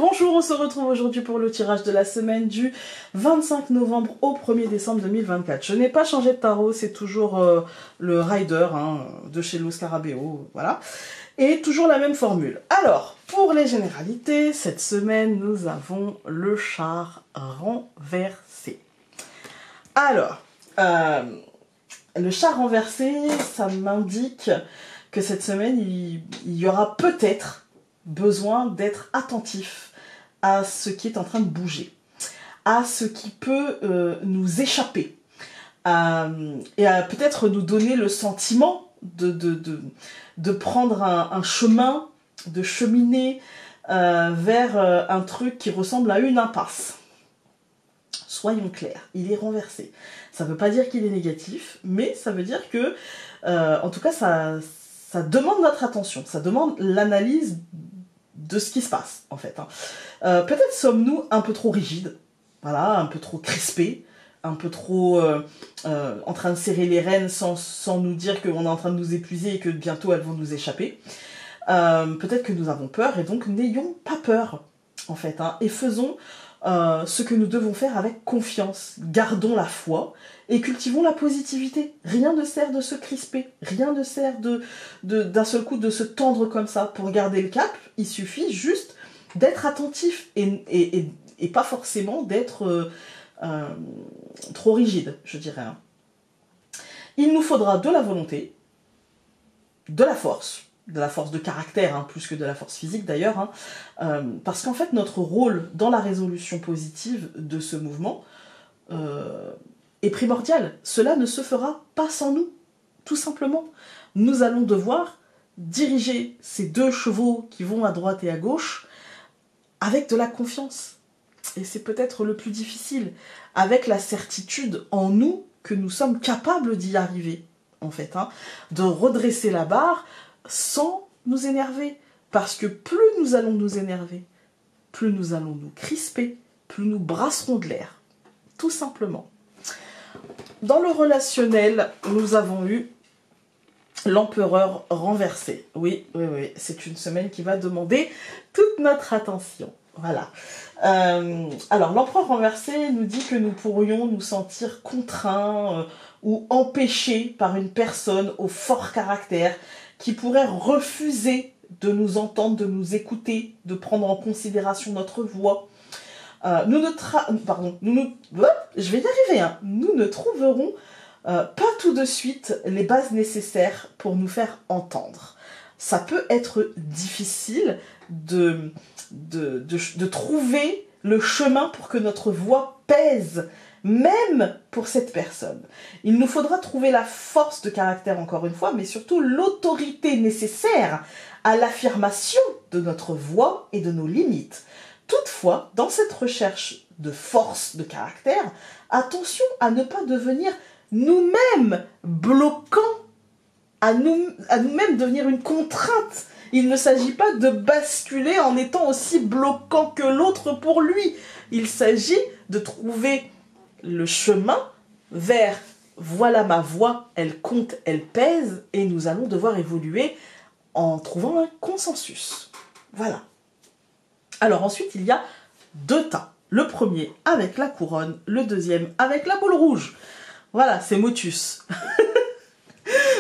Bonjour, on se retrouve aujourd'hui pour le tirage de la semaine du 25 novembre au 1er décembre 2024. Je n'ai pas changé de tarot, c'est toujours le Rider de chez Luz Scarabeo, voilà. Et toujours la même formule. Alors, pour les généralités, cette semaine, nous avons le char renversé. Alors, le char renversé, ça m'indique que cette semaine, il y aura peut-être besoin d'être attentif à ce qui est en train de bouger, à ce qui peut nous échapper, et à peut-être nous donner le sentiment de prendre un chemin, de cheminer vers un truc qui ressemble à une impasse. Soyons clairs, il est renversé. Ça ne veut pas dire qu'il est négatif, mais ça veut dire que, en tout cas, ça demande notre attention, ça demande l'analyse de ce qui se passe, en fait. Peut-être sommes-nous un peu trop rigides, voilà, un peu trop crispés, un peu trop en train de serrer les rênes sans nous dire qu'on est en train de nous épuiser et que bientôt elles vont nous échapper. Peut-être que nous avons peur, et donc n'ayons pas peur, en fait, et faisons ce que nous devons faire avec confiance. Gardons la foi et cultivons la positivité. Rien ne sert de se crisper, rien ne sert d'un seul coup de se tendre comme ça. Pour garder le cap, il suffit juste d'être attentif et pas forcément d'être trop rigide, je dirais. Il nous faudra de la volonté, de la force de caractère, plus que de la force physique d'ailleurs, parce qu'en fait notre rôle dans la résolution positive de ce mouvement est primordial. Cela ne se fera pas sans nous, tout simplement. Nous allons devoir diriger ces deux chevaux qui vont à droite et à gauche avec de la confiance. Et c'est peut-être le plus difficile, avec la certitude en nous que nous sommes capables d'y arriver, en fait, de redresser la barre sans nous énerver. Parce que plus nous allons nous énerver, plus nous allons nous crisper, plus nous brasserons de l'air. Tout simplement. Dans le relationnel, nous avons eu l'empereur renversé. Oui, c'est une semaine qui va demander toute notre attention. Voilà. Alors, l'empereur renversé nous dit que nous pourrions nous sentir contraints ou empêchés par une personne au fort caractère qui pourrait refuser de nous entendre, de nous écouter, de prendre en considération notre voix. Nous ne trouverons pas tout de suite les bases nécessaires pour nous faire entendre. Ça peut être difficile de trouver le chemin pour que notre voix pèse, même pour cette personne. Il nous faudra trouver la force de caractère, encore une fois, mais surtout l'autorité nécessaire à l'affirmation de notre voix et de nos limites. Toutefois, dans cette recherche de force de caractère, attention à ne pas devenir nous-mêmes bloquants, à nous-mêmes devenir une contrainte. Il ne s'agit pas de basculer en étant aussi bloquant que l'autre pour lui. Il s'agit de trouver le chemin vers « voilà ma voix, elle compte, elle pèse » et nous allons devoir évoluer en trouvant un consensus. Voilà. Alors ensuite, il y a deux tas. Le premier avec la couronne, le deuxième avec la boule rouge. Voilà, c'est Motus.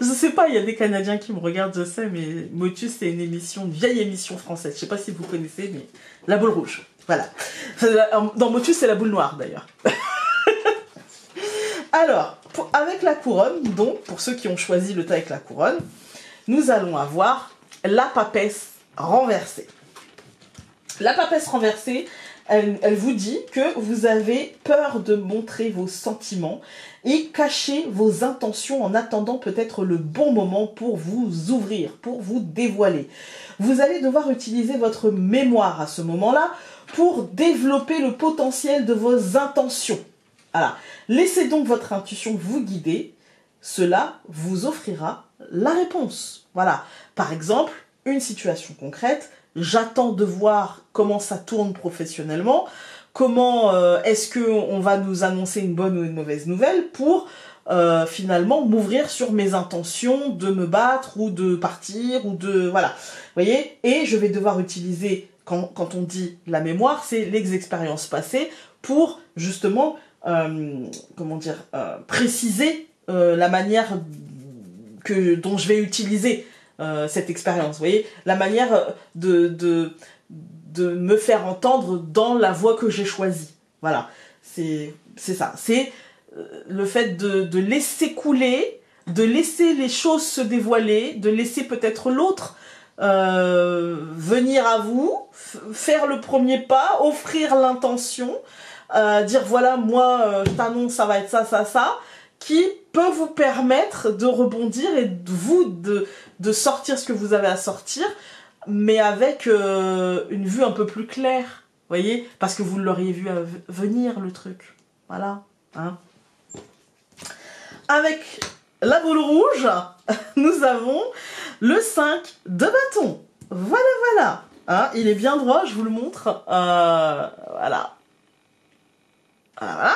Je sais pas, il y a des Canadiens qui me regardent, je sais, mais Motus, c'est une vieille émission française. Je sais pas si vous connaissez, mais la boule rouge. Voilà. Dans Motus, c'est la boule noire, d'ailleurs. Alors, avec la couronne, donc, pour ceux qui ont choisi le tas avec la couronne, nous allons avoir la papesse renversée. La papesse renversée, elle vous dit que vous avez peur de montrer vos sentiments et cacher vos intentions en attendant peut-être le bon moment pour vous ouvrir, pour vous dévoiler. Vous allez devoir utiliser votre mémoire à ce moment-là pour développer le potentiel de vos intentions. Voilà. Laissez donc votre intuition vous guider, cela vous offrira la réponse. Voilà. Par exemple, une situation concrète, j'attends de voir comment ça tourne professionnellement, comment est-ce qu'on va nous annoncer une bonne ou une mauvaise nouvelle pour finalement m'ouvrir sur mes intentions de me battre ou de partir ou de... Voilà, vous voyez. Et je vais devoir utiliser, quand on dit la mémoire, c'est les expériences passées pour justement, comment dire, préciser la manière dont je vais utiliser cette expérience, vous voyez, la manière de me faire entendre dans la voie que j'ai choisie. Voilà, c'est ça. C'est le fait de laisser couler, de laisser les choses se dévoiler, de laisser peut-être l'autre venir à vous, faire le premier pas, offrir l'intention, dire voilà, moi, je t'annonce, ça va être ça, ça, ça, qui peut vous permettre de rebondir et de sortir ce que vous avez à sortir, mais avec une vue un peu plus claire, vous voyez, parce que vous l'auriez vu venir, le truc. Voilà, hein. Avec la boule rouge, nous avons le 5 de bâton. Voilà, voilà. Hein, il est bien droit, je vous le montre. Voilà. Voilà, voilà.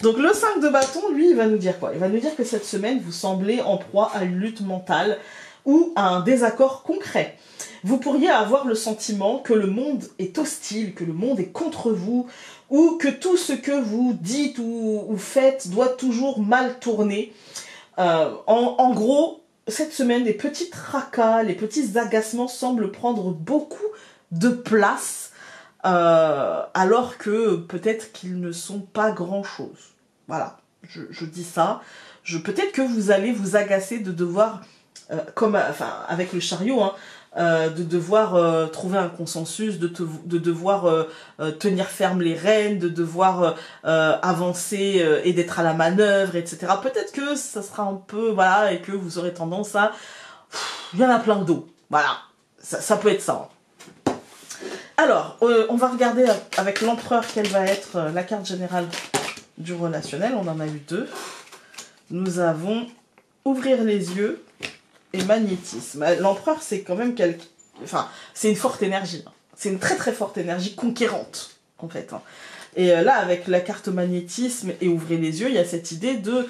Donc le 5 de bâton, lui, il va nous dire quoi? Il va nous dire que cette semaine, vous semblez en proie à une lutte mentale ou à un désaccord concret. Vous pourriez avoir le sentiment que le monde est hostile, que le monde est contre vous, ou que tout ce que vous dites ou faites doit toujours mal tourner. En gros, cette semaine, les petits tracas, les petits agacements semblent prendre beaucoup de place, alors que peut-être qu'ils ne sont pas grand-chose. Voilà, je dis ça. Peut-être que vous allez vous agacer de devoir, avec le chariot, hein, de devoir trouver un consensus, de devoir tenir ferme les rênes, de devoir avancer et d'être à la manœuvre, etc. Peut-être que ça sera un peu, voilà, et que vous aurez tendance à... Il y en a plein d'eau, voilà, ça peut être ça. Alors, on va regarder avec l'empereur quelle va être la carte générale du relationnel. On en a eu deux. Nous avons ouvrir les yeux et magnétisme. L'empereur, c'est quand même c'est une forte énergie. C'est une très très forte énergie conquérante, en fait. Et là, avec la carte magnétisme et ouvrir les yeux, il y a cette idée de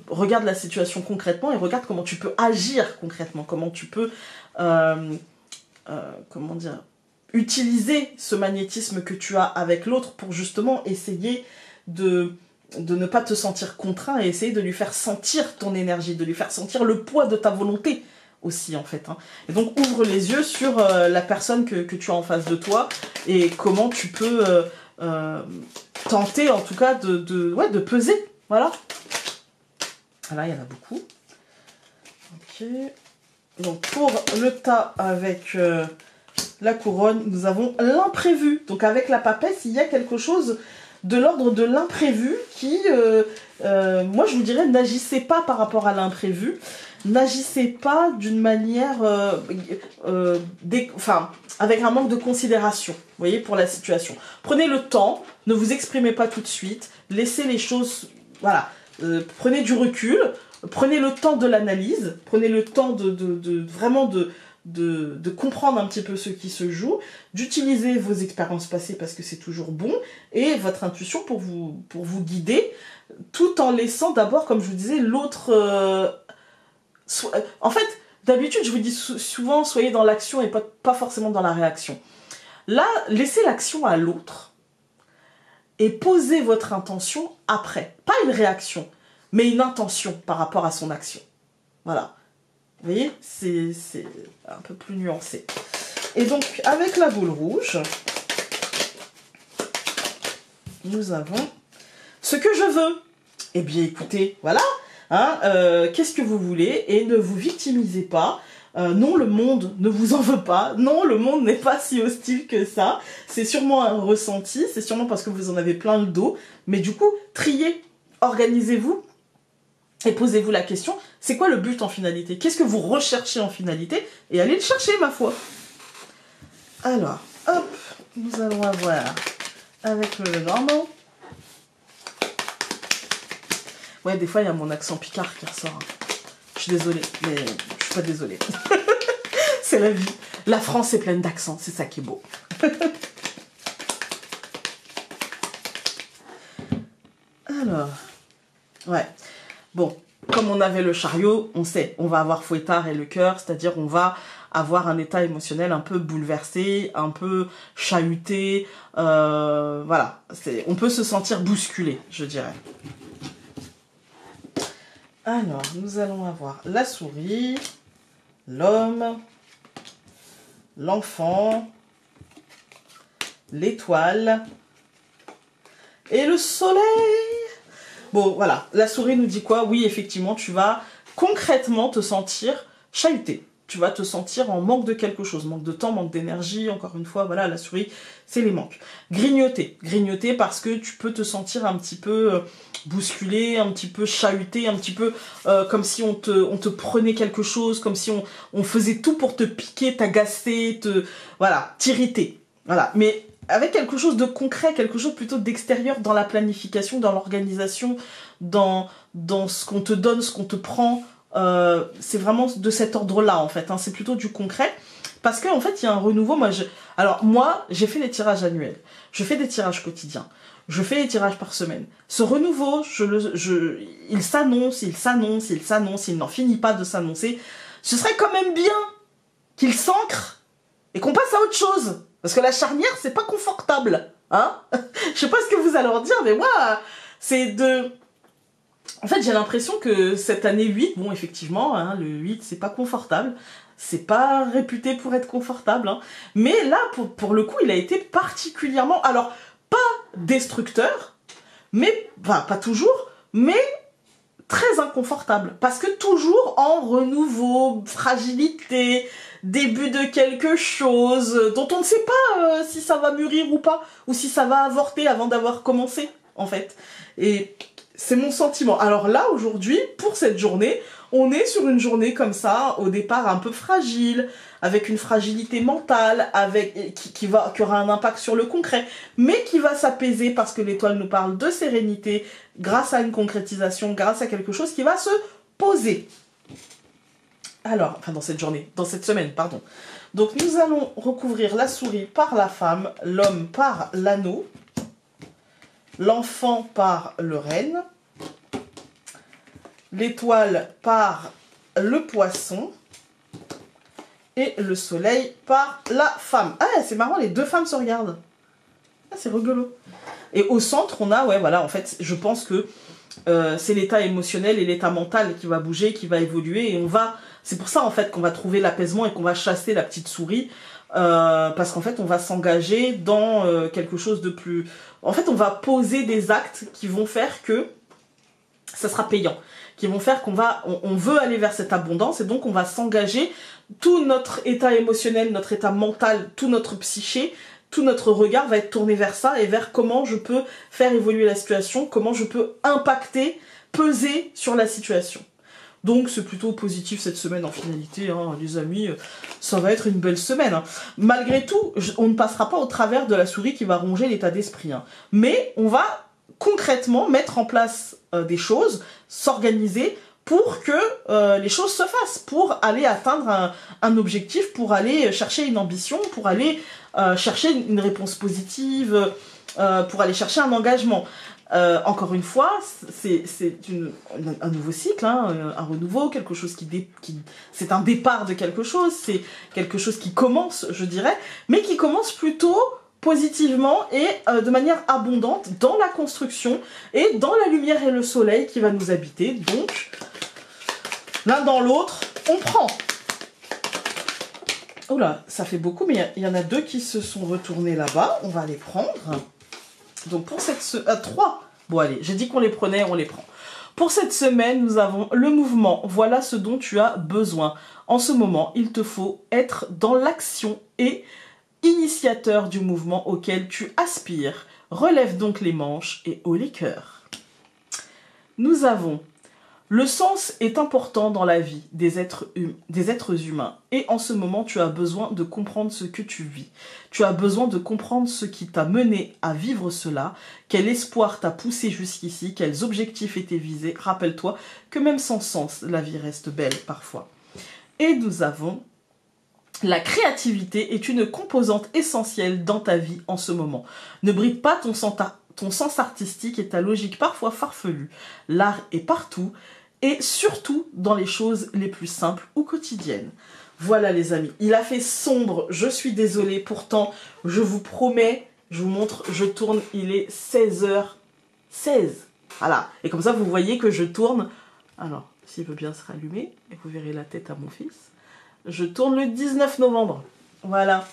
regarde la situation concrètement et regarde comment tu peux agir concrètement, comment tu peux comment dire, utiliser ce magnétisme que tu as avec l'autre pour justement essayer de ne pas te sentir contraint et essayer de lui faire sentir ton énergie, de lui faire sentir le poids de ta volonté aussi, en fait. Hein. Et donc, ouvre les yeux sur la personne que tu as en face de toi et comment tu peux tenter, en tout cas, de peser. Voilà. Voilà, il y en a beaucoup. Ok. Donc, pour le tas avec la couronne, nous avons l'imprévu. Donc, avec la papesse, il y a quelque chose de l'ordre de l'imprévu qui, moi je vous dirais, n'agissez pas par rapport à l'imprévu, n'agissez pas d'une manière, avec un manque de considération, vous voyez, pour la situation. Prenez le temps, ne vous exprimez pas tout de suite, laissez les choses, voilà, prenez du recul, prenez le temps de l'analyse, prenez le temps vraiment de comprendre un petit peu ce qui se joue, d'utiliser vos expériences passées parce que c'est toujours bon, et votre intuition pour vous guider, tout en laissant d'abord, comme je vous disais, l'autre... En fait, d'habitude, je vous dis souvent, soyez dans l'action et pas forcément dans la réaction. Là, laissez l'action à l'autre et posez votre intention après. Pas une réaction, mais une intention par rapport à son action. Voilà. Vous voyez, c'est un peu plus nuancé. Et donc, avec la boule rouge, nous avons ce que je veux. Eh bien, écoutez, voilà. Hein, qu'est-ce que vous voulez? Et ne vous victimisez pas. Non, le monde ne vous en veut pas. Non, le monde n'est pas si hostile que ça. C'est sûrement un ressenti. C'est sûrement parce que vous en avez plein le dos. Mais du coup, triez, organisez-vous. Et posez-vous la question, c'est quoi le but en finalité? Qu'est-ce que vous recherchez en finalité? Et allez le chercher, ma foi. Alors, hop, nous allons avoir avec le normand. Ouais, des fois, il y a mon accent picard qui ressort. Je suis désolée, mais je suis pas désolée. C'est la vie. La France est pleine d'accents, c'est ça qui est beau. Alors, ouais. Bon, comme on avait le chariot, on sait, on va avoir fouettard et le cœur, c'est-à-dire on va avoir un état émotionnel un peu bouleversé, un peu chahuté, voilà, on peut se sentir bousculé, je dirais. Alors, nous allons avoir la souris, l'homme, l'enfant, l'étoile et le soleil. Bon, voilà, la souris nous dit quoi? Oui, effectivement, tu vas concrètement te sentir chahuté. Tu vas te sentir en manque de quelque chose, manque de temps, manque d'énergie, encore une fois, voilà, la souris, c'est les manques. Grignoter, grignoter parce que tu peux te sentir un petit peu bousculé, un petit peu chahuté, un petit peu comme si on te prenait quelque chose, comme si on faisait tout pour te piquer, t'agacer, voilà, t'irriter. Voilà, mais avec quelque chose de concret, quelque chose plutôt d'extérieur dans la planification, dans l'organisation, dans ce qu'on te donne, ce qu'on te prend. C'est vraiment de cet ordre-là, en fait. Hein. C'est plutôt du concret. Parce qu'en fait, il y a un renouveau. Alors, moi, j'ai fait des tirages annuels. Je fais des tirages quotidiens. Je fais des tirages par semaine. Ce renouveau, il s'annonce, il s'annonce, il s'annonce, il n'en finit pas de s'annoncer. Ce serait quand même bien qu'il s'ancre et qu'on passe à autre chose. Parce que la charnière, c'est pas confortable. Hein. Je sais pas ce que vous allez en dire, mais moi, c'est de... En fait, j'ai l'impression que cette année 8, bon, effectivement, hein, le 8, c'est pas confortable. C'est pas réputé pour être confortable. Hein. Mais là, pour le coup, il a été particulièrement... Alors, pas destructeur, mais... Enfin, pas toujours, mais très inconfortable. Parce que toujours en renouveau, fragilité, début de quelque chose dont on ne sait pas si ça va mûrir ou pas, ou si ça va avorter avant d'avoir commencé, en fait. Et... c'est mon sentiment. Alors là, aujourd'hui, pour cette journée, on est sur une journée comme ça, au départ un peu fragile, avec une fragilité mentale, qui aura un impact sur le concret, mais qui va s'apaiser parce que l'étoile nous parle de sérénité, grâce à une concrétisation, grâce à quelque chose qui va se poser. Alors, enfin dans cette journée, dans cette semaine, pardon. Donc nous allons recouvrir la souris par la femme, l'homme par l'anneau, l'enfant par le renne, l'étoile par le poisson et le soleil par la femme. Ah, c'est marrant, les deux femmes se regardent. Ah, c'est rigolo. Et au centre, on a, ouais, voilà, en fait, je pense que c'est l'état émotionnel et l'état mental qui va bouger, qui va évoluer, et c'est pour ça, en fait, qu'on va trouver l'apaisement et qu'on va chasser la petite souris, parce qu'en fait, on va s'engager dans quelque chose de plus... En fait, on va poser des actes qui vont faire que ça sera payant, qui vont faire on veut aller vers cette abondance, et donc on va s'engager, tout notre état émotionnel, notre état mental, tout notre psyché, tout notre regard va être tourné vers ça, et vers comment je peux faire évoluer la situation, comment je peux impacter, peser sur la situation. Donc c'est plutôt positif cette semaine en finalité, hein, les amis, ça va être une belle semaine. Hein. Malgré tout, on ne passera pas au travers de la souris qui va ronger l'état d'esprit, hein. Mais on va concrètement mettre en place des choses, s'organiser pour que les choses se fassent, pour aller atteindre un objectif, pour aller chercher une ambition, pour aller chercher une réponse positive, pour aller chercher un engagement. Encore une fois, c'est un nouveau cycle, hein, un renouveau, quelque chose c'est un départ de quelque chose, c'est quelque chose qui commence, je dirais, mais qui commence plutôt positivement et de manière abondante dans la construction et dans la lumière et le soleil qui va nous habiter. Donc, l'un dans l'autre, on prend. Oula, ça fait beaucoup, mais il y en a deux qui se sont retournés là-bas. On va les prendre. Donc pour cette... 3. Bon allez, j'ai dit qu'on les prenait, on les prend. Pour cette semaine, nous avons le mouvement. Voilà ce dont tu as besoin. En ce moment, il te faut être dans l'action et initiateur du mouvement auquel tu aspires. Relève donc les manches et haut les cœurs. Nous avons... Le sens est important dans la vie des êtres humains, et en ce moment tu as besoin de comprendre ce que tu vis. Tu as besoin de comprendre ce qui t'a mené à vivre cela, quel espoir t'a poussé jusqu'ici, quels objectifs étaient visés. Rappelle-toi que même sans sens, la vie reste belle parfois. Et nous avons... La créativité est une composante essentielle dans ta vie en ce moment. Ne bride pas ton sens artistique et ta logique parfois farfelue. L'art est partout et surtout dans les choses les plus simples ou quotidiennes. Voilà les amis, il a fait sombre, je suis désolée, pourtant je vous promets, je vous montre, je tourne, il est 16h16. Voilà, et comme ça vous voyez que je tourne, alors s'il veut bien se rallumer, et vous verrez la tête à mon fils, je tourne le 19 novembre, voilà.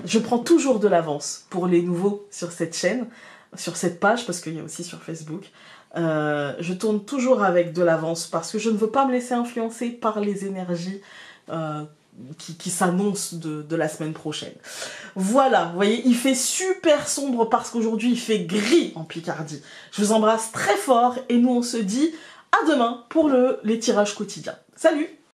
Je prends toujours de l'avance pour les nouveaux sur cette chaîne, sur cette page, parce qu'il y a aussi sur Facebook. Je tourne toujours avec de l'avance parce que je ne veux pas me laisser influencer par les énergies qui s'annoncent de la semaine prochaine. Voilà, vous voyez, il fait super sombre parce qu'aujourd'hui il fait gris en Picardie. Je vous embrasse très fort et nous on se dit à demain pour les tirages quotidiens. Salut!